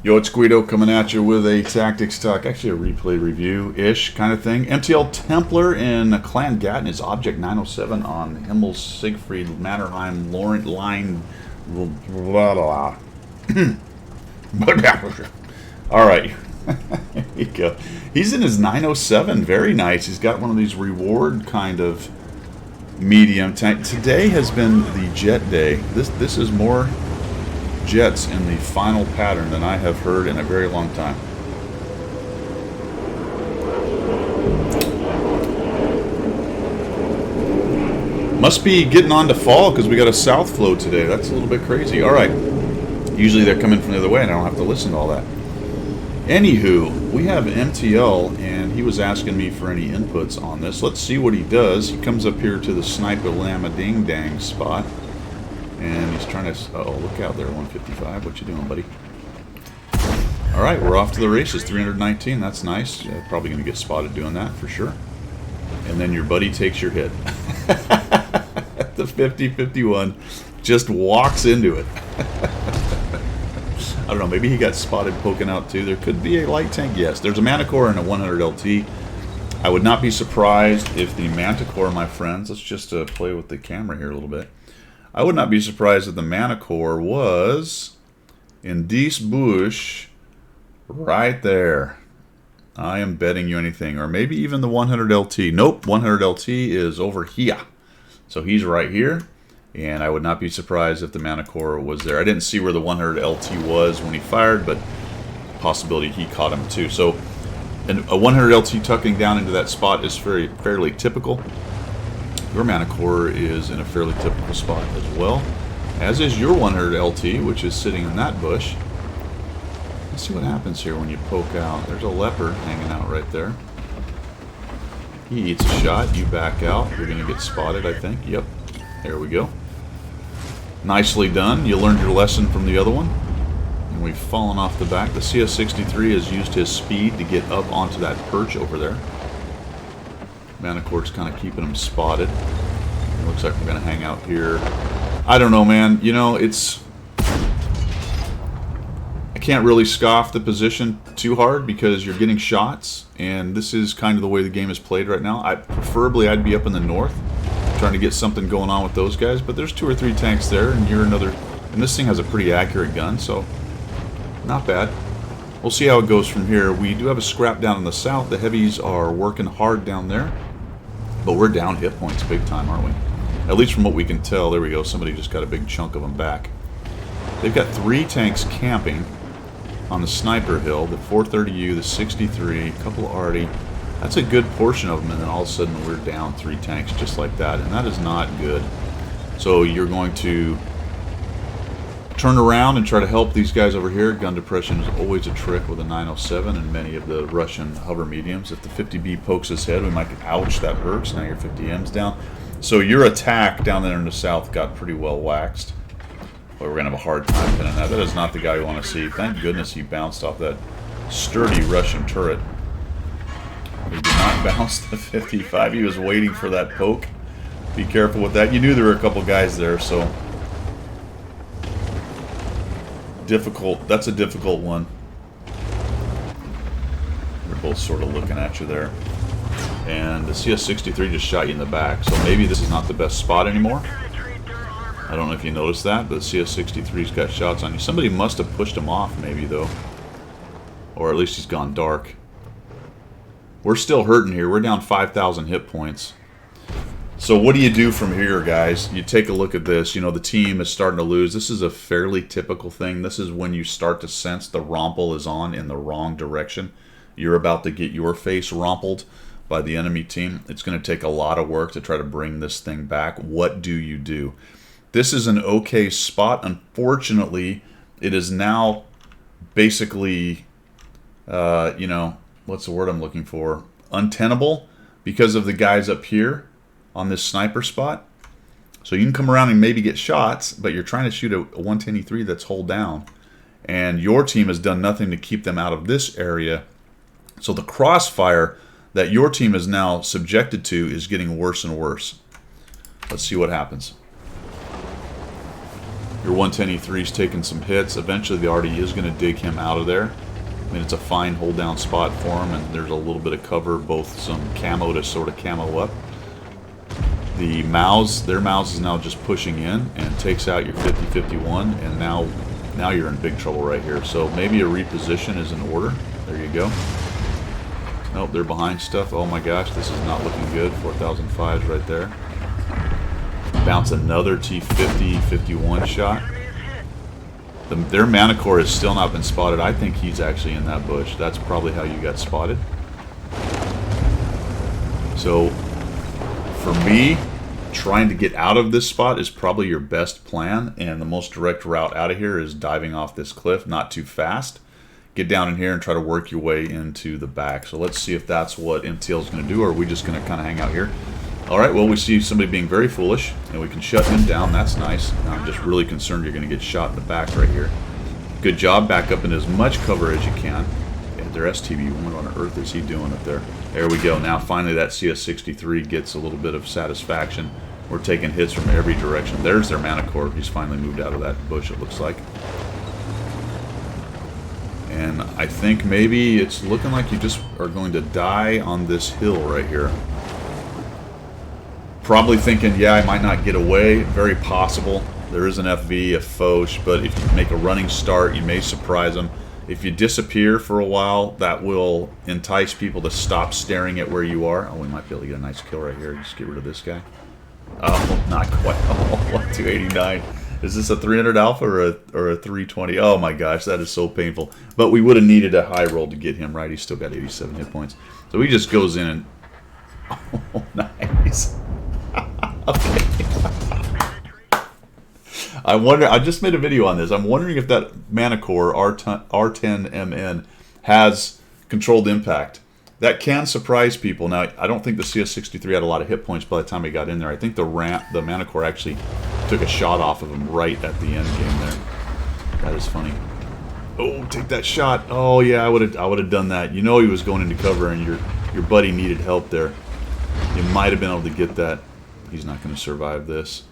Yo, it's Guido coming at you with a Tactics Talk, actually a replay review-ish kind of thing. MTL Templar in Clan Gatton is Object 907 on Himmel, Siegfried, Mannerheim, Laurent, Line, blah, blah, blah. All right. Here you go. He's in his 907. Very nice. He's got one of these reward kind of medium tank. Today has been the jet day. This is more jets in the final pattern than I have heard in a very long time. Must be getting on to fall because we got a south flow today. That's a little bit crazy. All right. Usually they're coming from the other way and I don't have to listen to all that. Anywho, we have MTL and he was asking me for any inputs on this. Let's see what he does. He comes up here to the Sniper Llama Ding Dang spot. And he's trying to... Uh-oh, look out there, 155. What you doing, buddy? All right, we're off to the races. 319, that's nice. Probably going to get spotted doing that for sure. And then your buddy takes your hit. The 50-51 just walks into it. I don't know, maybe he got spotted poking out too. There could be a light tank. Yes, there's a Manticore and a 100 LT. I would not be surprised if the Manticore, my friends... Let's just play with the camera here a little bit. I would not be surprised if the Manticore was in this bush right there. I am betting you anything. Or maybe even the 100 LT. Nope, 100 LT is over here. So he's right here. And I would not be surprised if the Manticore was there. I didn't see where the 100 LT was when he fired, but possibility he caught him too. So a 100 LT tucking down into that spot is fairly typical. Your Manticore is in a fairly typical spot as well, as is your 100 LT, which is sitting in that bush. Let's see what happens here when you poke out. There's a leopard hanging out right there. He eats a shot, you back out. You're going to get spotted, I think. Yep, there we go. Nicely done. You learned your lesson from the other one. And we've fallen off the back. The CS63 has used his speed to get up onto that perch over there. Manticore's kind of keeping him spotted. It looks like we're going to hang out here. I don't know, man. You know, it's... I can't really scoff the position too hard because you're getting shots, and this is kind of the way the game is played right now. Preferably, I'd be up in the north trying to get something going on with those guys, but there's 2 or 3 tanks there, and you're another... And this thing has a pretty accurate gun, so not bad. We'll see how it goes from here. We do have a scrap down in the south. The heavies are working hard down there. But we're down hit points big time, aren't we? At least from what we can tell. There we go. Somebody just got a big chunk of them back. They've got 3 tanks camping on the Sniper Hill. The 430U, the 63, a couple Arty. That's a good portion of them. And then all of a sudden we're down 3 tanks just like that. And that is not good. So you're going to turn around and try to help these guys over here. Gun depression is always a trick with a 907 and many of the Russian hover mediums. If the 50B pokes his head, we might get, ouch, that hurts. Now your 50M's down. So your attack down there in the south got pretty well waxed. But we're going to have a hard time pinning that. That is not the guy you want to see. Thank goodness he bounced off that sturdy Russian turret. He did not bounce the 55. He was waiting for that poke. Be careful with that. You knew there were a couple guys there, so... difficult. That's a difficult one. They're both sort of looking at you there. And the CS63 just shot you in the back, so maybe this is not the best spot anymore. I don't know if you noticed that, but the CS63's got shots on you. Somebody must have pushed him off maybe, though. Or at least he's gone dark. We're still hurting here. We're down 5,000 hit points. So what do you do from here, guys? You take a look at this. You know, the team is starting to lose. This is a fairly typical thing. This is when you start to sense the romple is on in the wrong direction. You're about to get your face rompled by the enemy team. It's going to take a lot of work to try to bring this thing back. What do you do? This is an okay spot. Unfortunately, it is now basically, you know, what's the word I'm looking for? Untenable because of the guys up here on this sniper spot. So you can come around and maybe get shots, but you're trying to shoot a 110E3 that's hull down. And your team has done nothing to keep them out of this area. So the crossfire that your team is now subjected to is getting worse and worse. Let's see what happens. Your 110 E3's taking some hits. Eventually the RD is going to dig him out of there. I mean, it's a fine hold down spot for him, and there's a little bit of cover, both some camo to sort of camo up. The Maus, their Maus is now just pushing in and takes out your 50-51, and now you're in big trouble right here. So maybe a reposition is in order. There you go. Nope, they're behind stuff. Oh my gosh, this is not looking good. 4005's right there. Bounce another T50-51 shot. Their Manticore has still not been spotted. I think he's actually in that bush. That's probably how you got spotted. So, for me, trying to get out of this spot is probably your best plan, and the most direct route out of here is diving off this cliff, not too fast. Get down in here and try to work your way into the back. So let's see if that's what MTL is going to do, or are we just going to kind of hang out here? Alright, well, we see somebody being very foolish, and we can shut him down. That's nice. Now I'm just really concerned you're going to get shot in the back right here. Good job. Back up in as much cover as you can. And their STB, what on earth is he doing up there? There we go. Now finally that CS63 gets a little bit of satisfaction. We're taking hits from every direction. There's their Manticore. He's finally moved out of that bush, it looks like. And I think maybe it's looking like you just are going to die on this hill right here. Probably thinking, yeah, I might not get away. Very possible. There is an FV, a Foch, but if you make a running start, you may surprise them. If you disappear for a while, that will entice people to stop staring at where you are. Oh, we might be able to get a nice kill right here. Just get rid of this guy. Oh, not quite. Oh, 289. Is this a 300 alpha or a 320? Oh my gosh, that is so painful. But we would have needed a high roll to get him right. He's still got 87 hit points. So he just goes in and... Oh, nice. Okay. I wonder, I just made a video on this. I'm wondering if that Manticore R10MN has controlled impact. That can surprise people. Now, I don't think the CS63 had a lot of hit points by the time he got in there. I think the Manticore actually took a shot off of him right at the end game there. That is funny. Oh, take that shot. Oh yeah, I would have done that. You know he was going into cover and your buddy needed help there. You might have been able to get that. He's not going to survive this.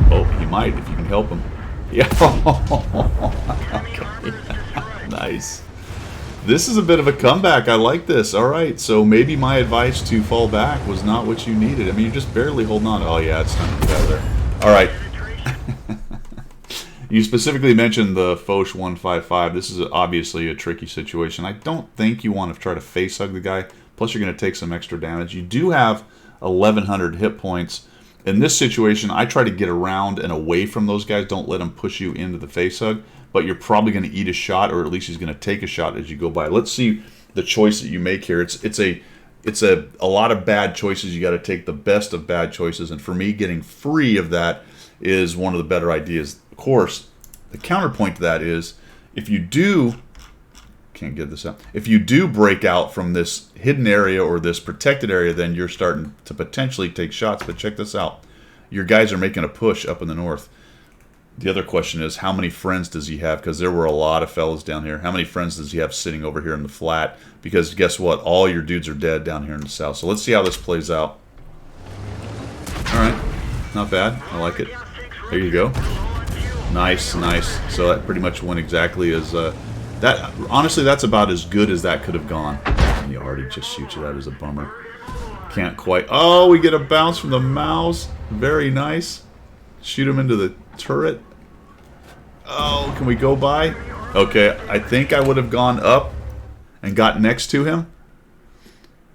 Oh, he might if you can help him. Yeah. Okay. Nice. This is a bit of a comeback. I like this. All right, so maybe my advice to fall back was not what you needed. I mean, you're just barely holding on. Oh, yeah, it's time to get out of there. All right. You specifically mentioned the Foch 155. This is obviously a tricky situation. I don't think you want to try to face hug the guy. Plus, you're going to take some extra damage. You do have 1,100 hit points. In this situation, I try to get around and away from those guys. Don't let them push you into the face hug. But you're probably going to eat a shot, or at least he's going to take a shot as you go by. Let's see the choice that you make here. It's a lot of bad choices. You got to take the best of bad choices. And for me, getting free of that is one of the better ideas. Of course, the counterpoint to that is if you do... Can't get this out. If you do break out from this hidden area or this protected area, then you're starting to potentially take shots. But check this out. Your guys are making a push up in the north. The other question is, how many friends does he have? Because there were a lot of fellas down here. How many friends does he have sitting over here in the flat? Because guess what? All your dudes are dead down here in the south. So let's see how this plays out. All right. Not bad. I like it. There you go. Nice, nice. So that pretty much went exactly as... that. Honestly, that's about as good as that could have gone. And the already just shoots you. That is a bummer. Can't quite... Oh, we get a bounce from the Maus. Very nice. Shoot him into the turret. Oh, can we go by? Okay, I think I would have gone up and got next to him.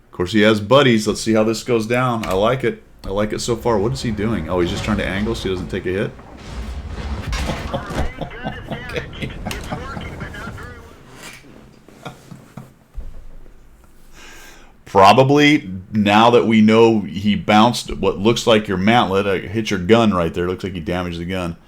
Of course, he has buddies. Let's see how this goes down. I like it. I like it so far. What is he doing? Oh, he's just trying to angle so he doesn't take a hit. Okay. Probably, now that we know he bounced what looks like your mantlet, hit your gun right there. Looks like he damaged the gun.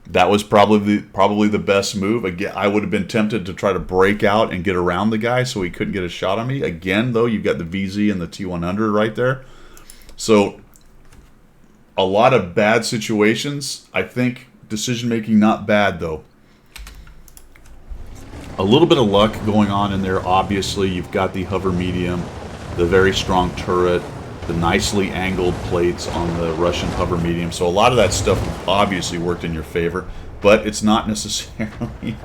That was probably the best move. Again, I would have been tempted to try to break out and get around the guy so he couldn't get a shot on me. Again, though, you've got the VZ and the T100 right there. So, a lot of bad situations. I think decision-making not bad, though. A little bit of luck going on in there, obviously. You've got the hover medium, the very strong turret. the nicely angled plates on the Russian hover medium. So a lot of that stuff obviously worked in your favor, but it's not necessarily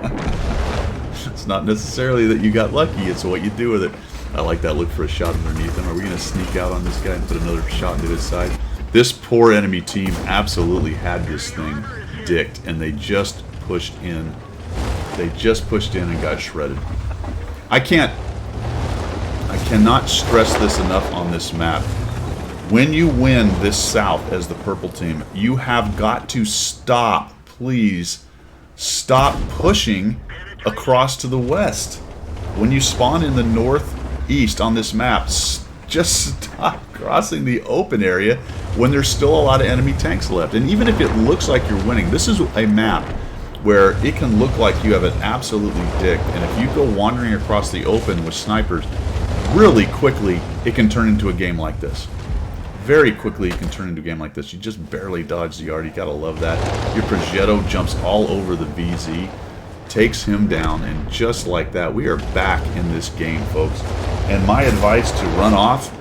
it's not necessarily that you got lucky. It's what you do with it. I like that. Look for a shot underneath him. Are we going to sneak out on this guy and put another shot into his side? This poor enemy team absolutely had this thing dicked, and they just pushed in. They just pushed in and got shredded. I cannot stress this enough on this map. When you win this south as the purple team, you have got to stop, please, stop pushing across to the west. When you spawn in the northeast on this map, just stop crossing the open area when there's still a lot of enemy tanks left. And even if it looks like you're winning, this is a map where it can look like you have it absolutely dicked. And if you go wandering across the open with snipers, really quickly it can turn into a game like this. Very quickly it can turn into a game like this. You just barely dodge the yard. You gotta love that. Your Progetto jumps all over the VZ, takes him down, and just like that, we are back in this game, folks. And my advice to run off,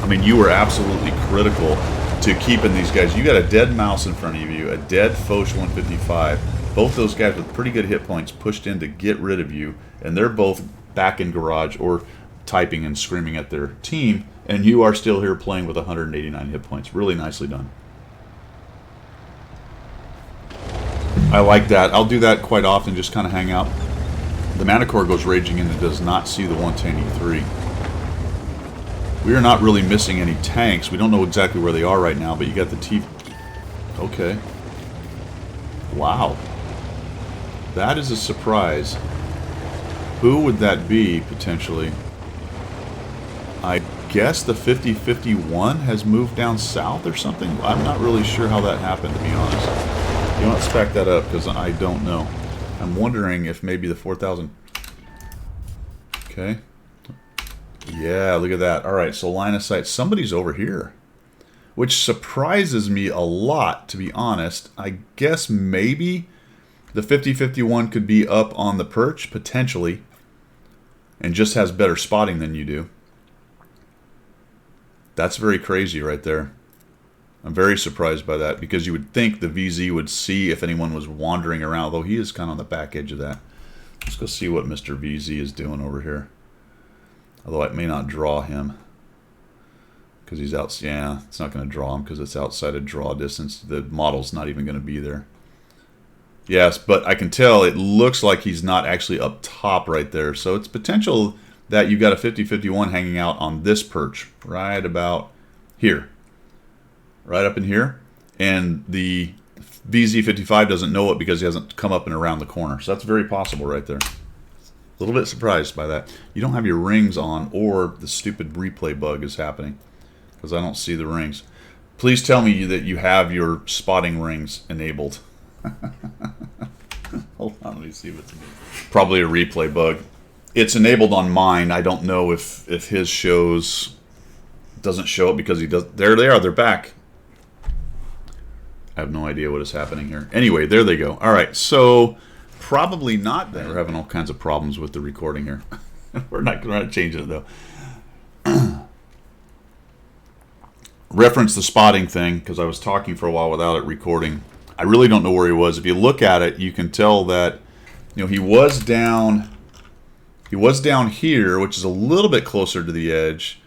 I mean, you were absolutely critical to keeping these guys. You got a dead mouse in front of you, a dead Foch 155. Both those guys with pretty good hit points pushed in to get rid of you, and they're both back in garage or typing and screaming at their team, and you are still here playing with 189 hit points. Really nicely done. I like that. I'll do that quite often, just kind of hang out. The Manticore goes raging in and does not see the 110E3. We are not really missing any tanks. We don't know exactly where they are right now, but you got the T... Okay. Wow. That is a surprise. Who would that be, potentially? I guess the 5051 has moved down south or something? I'm not really sure how that happened, to be honest. You know what, stack that up, because I don't know. I'm wondering if maybe the 4000... Okay. Yeah, look at that. Alright, so line of sight. Somebody's over here. Which surprises me a lot, to be honest. I guess maybe the 5051 could be up on the perch, potentially. And just has better spotting than you do. That's very crazy right there. I'm very surprised by that, because you would think the VZ would see if anyone was wandering around, although he is kind of on the back edge of that. Let's go see what Mr. VZ is doing over here. Although it may not draw him, because he's out. Yeah, it's not going to draw him because it's outside of draw distance. The model's not even going to be there. Yes, but I can tell it looks like he's not actually up top right there. So it's potential that you got a 5051 hanging out on this perch right about here. Right up in here. And the VZ55 doesn't know it because he hasn't come up and around the corner. So that's very possible right there. A little bit surprised by that. You don't have your rings on, or the stupid replay bug is happening, because I don't see the rings. Please tell me that you have your spotting rings enabled. Hold on, let me see what's enabled. Probably a replay bug. It's enabled on mine. I don't know if his shows doesn't show it because he does. There they are. They're back. I have no idea what is happening here. Anyway, there they go. All right, so probably not then. We're having all kinds of problems with the recording here. We're not going to change it, though. Reference the spotting thing, because I was talking for a while without it recording. I really don't know where he was. If you look at it, you can tell that, you know, he was down here, which is a little bit closer to the edge,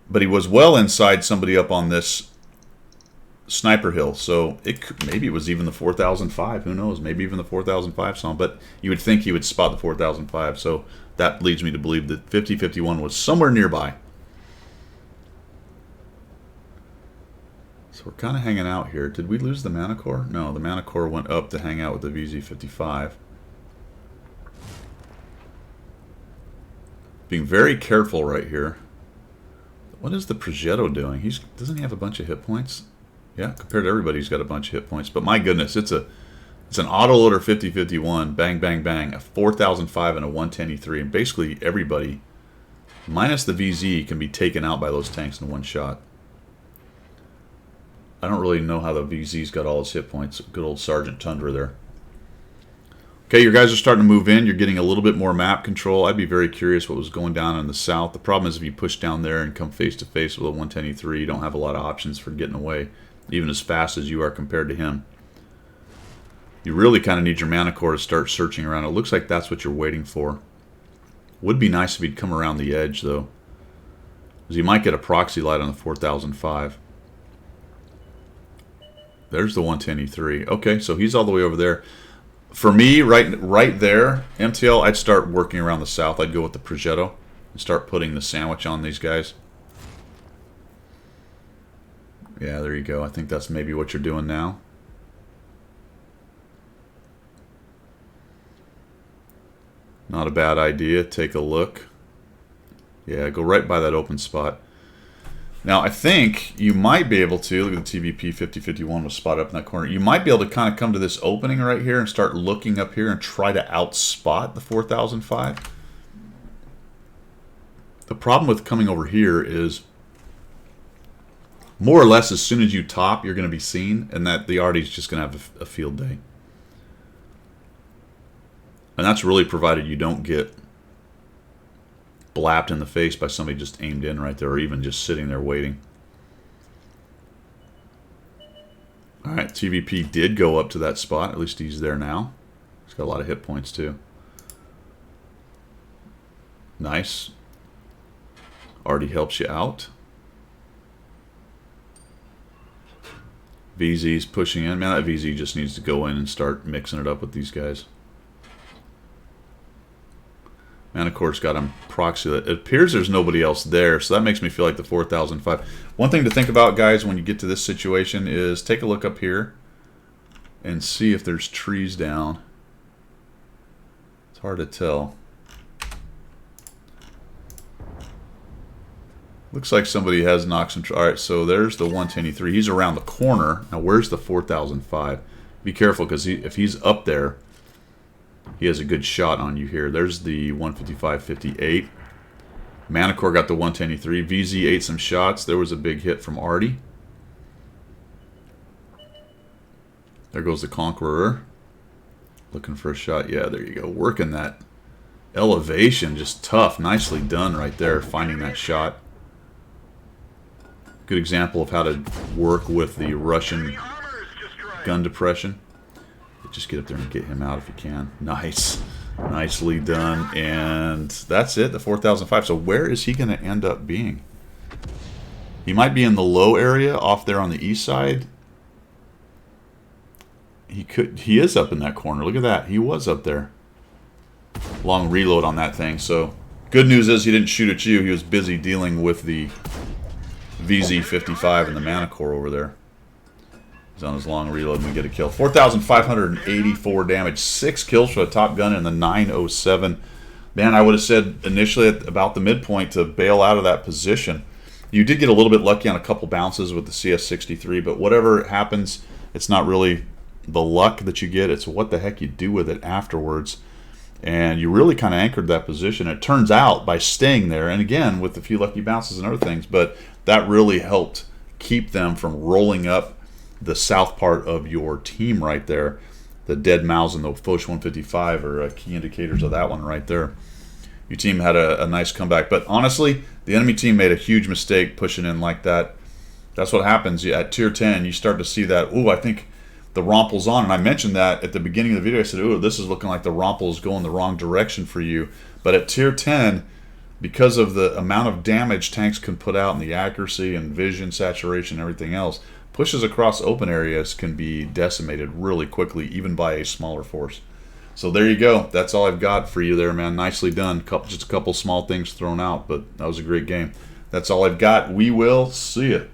but he was well inside somebody up on this sniper hill. So maybe it was even the 4005. Who knows? Maybe even the 4005 saw him. But you would think he would spot the 4005. So that leads me to believe that 5051 was somewhere nearby. So we're kind of hanging out here. Did we lose the Manticore? No, the Manticore went up to hang out with the VZ55. Being very careful right here. What is the Progetto doing? Doesn't he have a bunch of hit points? Yeah, compared to everybody, he's got a bunch of hit points. But my goodness, it's an autoloader 5051, bang, bang, bang, a 4005 and a 110E3. And basically everybody, minus the VZ, can be taken out by those tanks in one shot. I don't really know how the VZ's got all his hit points. Good old Sergeant Tundra there. Okay, your guys are starting to move in. You're getting a little bit more map control. I'd be very curious what was going down in the south. The problem is if you push down there and come face to face with a 110E3, you don't have a lot of options for getting away, even as fast as you are compared to him. You really kind of need your mana core to start searching around. It looks like that's what you're waiting for. Would be nice if he'd come around the edge, though, because you might get a proxy light on the 4005. There's the 110E3. Okay, so he's all the way over there. For me, right there, MTL, I'd start working around the south. I'd go with the Progetto and start putting the sandwich on these guys. Yeah, there you go. I think that's maybe what you're doing now. Not a bad idea. Take a look. Yeah, go right by that open spot. Now, I think you might be able to, look at the TVP 5051 was spot up in that corner. You might be able to kind of come to this opening right here and start looking up here and try to outspot the 4005. The problem with coming over here is more or less as soon as you top, you're going to be seen, and that the Artie's just going to have a field day. And that's really provided you don't get blapped in the face by somebody just aimed in right there, or even just sitting there waiting. Alright, TVP did go up to that spot. At least he's there now. He's got a lot of hit points too. Nice. Artie helps you out. VZ's pushing in. Man, that VZ just needs to go in and start mixing it up with these guys. And of course got him proxy. It appears there's nobody else there, so that makes me feel like the 4005. One thing to think about, guys, when you get to this situation is take a look up here and see if there's trees down. It's hard to tell. Looks like somebody has knocked some. Alright, so there's the 110E3. He's around the corner. Now where's the 4005? Be careful, because if he's up there, he has a good shot on you here. There's the 155-58. Manticore got the 110E3. VZ ate some shots. There was a big hit from Artie. There goes the Conqueror. Looking for a shot. Yeah, there you go. Working that elevation. Just tough. Nicely done right there. Finding that shot. Good example of how to work with the Russian gun depression. Just get up there and get him out if you can. Nice. Nicely done. And that's it, the 4005. So where is he going to end up being? He might be in the low area off there on the east side. He is up in that corner. Look at that. He was up there. Long reload on that thing. So good news is he didn't shoot at you. He was busy dealing with the VZ55 and the Manticore over there. He's on his long reload and we get a kill. 4,584 damage. 6 kills for a Top Gun in the 907. Man, I would have said initially at about the midpoint to bail out of that position. You did get a little bit lucky on a couple bounces with the CS63, but whatever happens, it's not really the luck that you get. It's what the heck you do with it afterwards. And you really kind of anchored that position. It turns out by staying there, and again, with a few lucky bounces and other things, but that really helped keep them from rolling up the south part of your team right there. The dead mouse and the Foch 155 are key indicators of that one right there. Your team had a nice comeback, but honestly, the enemy team made a huge mistake pushing in like that. That's what happens at tier 10. You start to see that, ooh, I think the Rompel's on, and I mentioned that at the beginning of the video. I said, ooh, this is looking like the Rompel's going the wrong direction for you. But at tier 10, because of the amount of damage tanks can put out and the accuracy and vision, saturation, and everything else, pushes across open areas can be decimated really quickly, even by a smaller force. So there you go. That's all I've got for you there, man. Nicely done. Just a couple small things thrown out, but that was a great game. That's all I've got. We will see you.